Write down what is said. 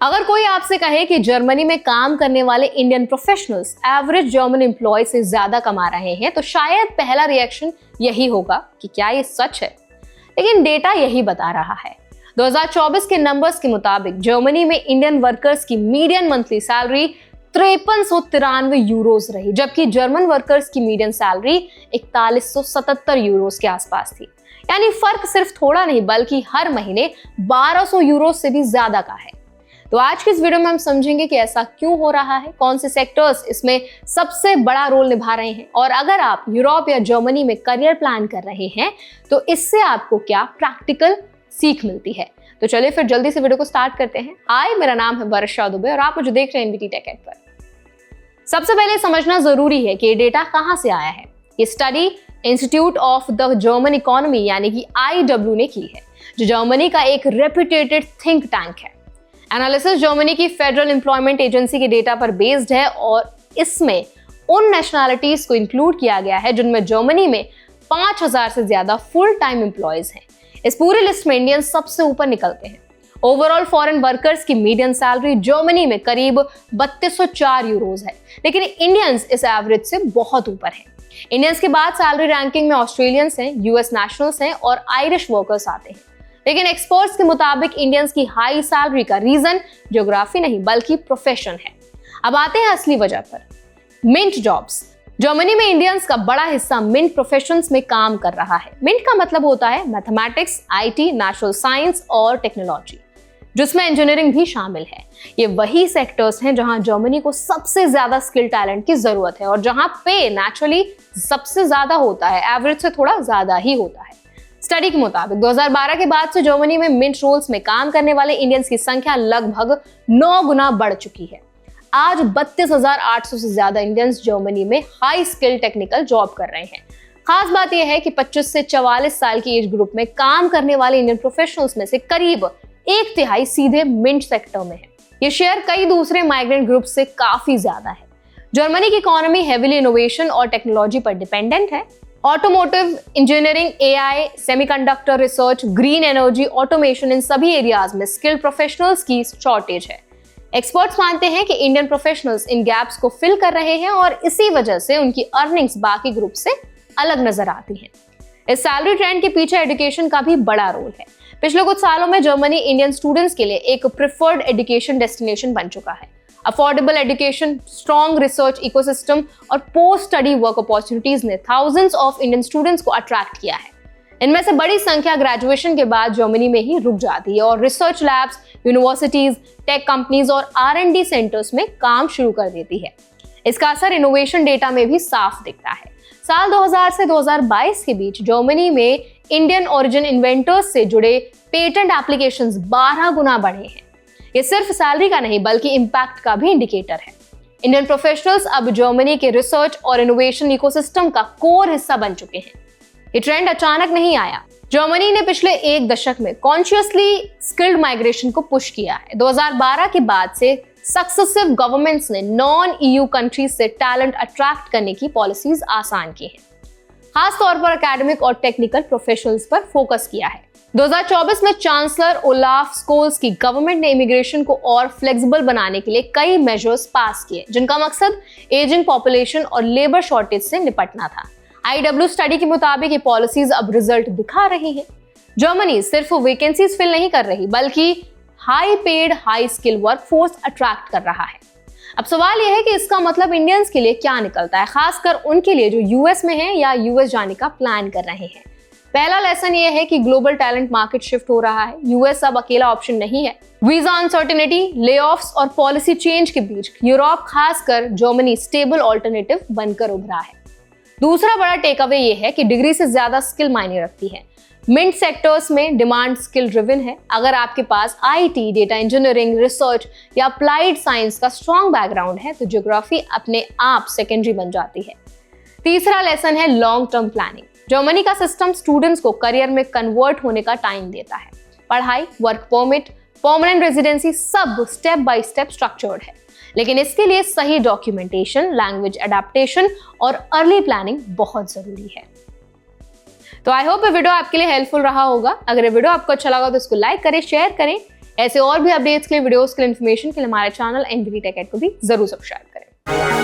अगर कोई आपसे कहे कि जर्मनी में काम करने वाले Indian professionals average German employee से ज्यादा कमा रहे हैं तो शायद पहला रिएक्शन यही होगा कि क्या ये सच है। लेकिन डेटा यही बता रहा है। 2024 के नंबर्स के मुताबिक जर्मनी में इंडियन वर्कर्स की मीडियन मंथली सैलरी 5393 यूरोस रही, जबकि जर्मन वर्कर्स की मीडियन सैलरी 4177 यूरोस के आसपास थी। यानी फर्क सिर्फ थोड़ा नहीं बल्कि हर महीने 1200 यूरोस से भी ज्यादा का है। तो आज की इस वीडियो में हम समझेंगे कि ऐसा क्यों हो रहा है, कौन से सेक्टर्स इसमें सबसे बड़ा रोल निभा रहे हैं, और अगर आप यूरोप या जर्मनी में करियर प्लान कर रहे हैं तो इससे आपको क्या प्रैक्टिकल सीख मिलती है। तो चलिए फिर जल्दी से वीडियो को स्टार्ट करते हैं। हाय, मेरा नाम है वर्षा दुबे और आप मुझे देख रहे हैं एनबीटी टेक एड पर। सबसे पहले समझना जरूरी है कि ये डेटा कहां से आया है। ये study institute of the German economy यानी कि IW ने की है, जो जर्मनी का एक रेप्यूटेटेड थिंक टैंक है। एनालिसिस जर्मनी की फेडरल एम्प्लॉयमेंट एजेंसी के डेटा पर बेस्ड है और इसमें उन नेशनैलिटीज को इंक्लूड किया गया है जिनमें जर्मनी में 5000 से ज्यादा फुल टाइम एम्प्लॉयज हैं। इस पूरी लिस्ट में इंडियन सबसे ऊपर निकलते हैं। ओवरऑल फॉरेन वर्कर्स की मीडियन सैलरी जर्मनी में करीब 3204 यूरोज है, लेकिन इंडियंस इस एवरेज से बहुत ऊपर है। इंडियंस के बाद सैलरी रैंकिंग में ऑस्ट्रेलियंस हैं, US नेशनल्स हैं और आयरिश वर्कर्स आते हैं। लेकिन एक्सपर्ट्स के मुताबिक इंडियंस की हाई सैलरी का रीजन ज्योग्राफी नहीं बल्कि प्रोफेशन है। अब आते हैं असली वजह पर, मिंट जॉब्स। जर्मनी में इंडियंस का बड़ा हिस्सा मिंट प्रोफेशंस में काम कर रहा है। मिंट का मतलब होता है मैथमेटिक्स, IT, नेचुरल साइंस और टेक्नोलॉजी, जिसमें इंजीनियरिंग भी शामिल है। ये वही सेक्टर्स हैं जहां जर्मनी को सबसे ज्यादा स्किल टैलेंट की जरूरत है और जहां पे नेचुरली सबसे ज्यादा होता है, एवरेज से थोड़ा ज्यादा ही होता है। स्टडी के मुताबिक 2012 के बाद से जर्मनी में मिंट रोल्स में काम करने वाले इंडियंस की संख्या लगभग 9 गुना बढ़ चुकी है। आज 32,800 से ज्यादा इंडियंस जर्मनी में हाई स्किल टेक्निकल जॉब कर रहे हैं। खास बात यह है कि 25 से 44 साल की एज ग्रुप में काम करने वाले इंडियन प्रोफेशनल्स में से करीब 1/3 सीधे मिंट सेक्टर में है। ये शेयर कई दूसरे माइग्रेंट ग्रुप से काफी ज्यादा है। जर्मनी की इकोनॉमी हेवीली इनोवेशन और टेक्नोलॉजी पर डिपेंडेंट है। Automotive, engineering, AI, semiconductor research, green energy, automation, इन सभी एरियाज में स्किल्ड प्रोफेशनल्स की शॉर्टेज है। एक्सपर्ट्स मानते हैं कि इंडियन प्रोफेशनल्स इन गैप्स को फिल कर रहे हैं और इसी वजह से उनकी अर्निंग्स बाकी ग्रुप से अलग नजर आती हैं। इस सैलरी ट्रेंड के पीछे एजुकेशन का भी बड़ा रोल है। पिछले कुछ सालों में जर्मनी इंडियन स्टूडेंट्स के लिए एक प्रिफर्ड एजुकेशन डेस्टिनेशन बन चुका है। Affordable education, strong research ecosystem और पोस्ट स्टडी वर्क अपॉर्चुनिटीज ने थाउजेंड्स ऑफ इंडियन स्टूडेंट्स को अट्रैक्ट किया है। इनमें से बड़ी संख्या ग्रेजुएशन के बाद जर्मनी में ही रुक जाती है और research labs, universities, tech companies और R&D सेंटर्स में काम शुरू कर देती है। इसका असर इनोवेशन डेटा में भी साफ दिखता है। साल 2000 से 2022 के बीच जर्मनी में इंडियन ओरिजिन इन्वेंटर्स से जुड़े पेटेंट एप्लीकेशंस 12 गुना बढ़े हैं। ये सिर्फ सैलरी का नहीं बल्कि इम्पैक्ट का भी इंडिकेटर है। इंडियन प्रोफेशनल्स अब जर्मनी के रिसर्च और इनोवेशन इकोसिस्टम का कोर हिस्सा बन चुके हैं। ये ट्रेंड अचानक नहीं आया। जर्मनी ने पिछले एक दशक में कॉन्शियसली स्किल्ड माइग्रेशन को पुश किया है। 2012 के बाद से सक्सेसिव गवर्नमेंट्स ने नॉन EU कंट्रीज से टैलेंट अट्रैक्ट करने की पॉलिसीज आसान की हैं। खास तौर पर एकेडमिक और टेक्निकल प्रोफेशनल्स पर फोकस किया है। 2024 में चांसलर ओलाफ स्कोल्स की गवर्नमेंट ने इमिग्रेशन को और फ्लेक्सिबल बनाने के लिए कई मेजर्स पास किए, जिनका मकसद एजिंग पॉपुलेशन और लेबर शॉर्टेज से निपटना था। IW स्टडी के मुताबिक ये पॉलिसीज अब रिजल्ट दिखा रही हैं। जर्मनी सिर्फ वैकेंसीज फिल नहीं कर रही बल्कि high paid, high skill workforce attract कर रहा है। अब सवाल यह है कि इसका मतलब इंडियंस के लिए क्या निकलता है, खासकर उनके लिए जो US में हैं या US जाने का प्लान कर रहे हैं। पहला लेसन ये है कि ग्लोबल टैलेंट मार्केट शिफ्ट हो रहा है। US अब अकेला ऑप्शन नहीं है। वीजा अनसर्टेनिटी, लेऑफ्स और पॉलिसी चेंज के बीच यूरोप, खासकर जर्मनी, स्टेबल ऑल्टरनेटिव बनकर उभरा है। दूसरा बड़ा टेक अवे ये है कि डिग्री से ज्यादा स्किल मायने रखती है। मिंट सेक्टर्स में डिमांड स्किल ड्रिवन है। अगर आपके पास IT, डेटा इंजीनियरिंग, रिसर्च या अप्लाइड साइंस का स्ट्रॉन्ग बैकग्राउंड है तो ज्योग्राफी अपने आप सेकेंडरी बन जाती है। तीसरा लेसन है लॉन्ग टर्म प्लानिंग। जर्मनी का सिस्टम स्टूडेंट्स को करियर में कन्वर्ट होने का टाइम देता है। पढ़ाई, वर्क परमिट, परमानेंट रेजिडेंसी सब स्टेप बाय स्टेप स्ट्रक्चर्ड है, लेकिन इसके लिए सही डॉक्यूमेंटेशन, लैंग्वेज एडेप्टेशन और अर्ली प्लानिंग बहुत जरूरी है। तो आई होप ये वीडियो आपके लिए हेल्पफुल रहा होगा। अगर ये वीडियो आपको अच्छा लगा तो इसको लाइक करें, शेयर करें। ऐसे और भी अपडेट्स के लिए, वीडियोस के लिए, इन्फॉर्मेशन के लिए हमारे चैनल एनबीटी टेक को भी जरूर सब्सक्राइब करें।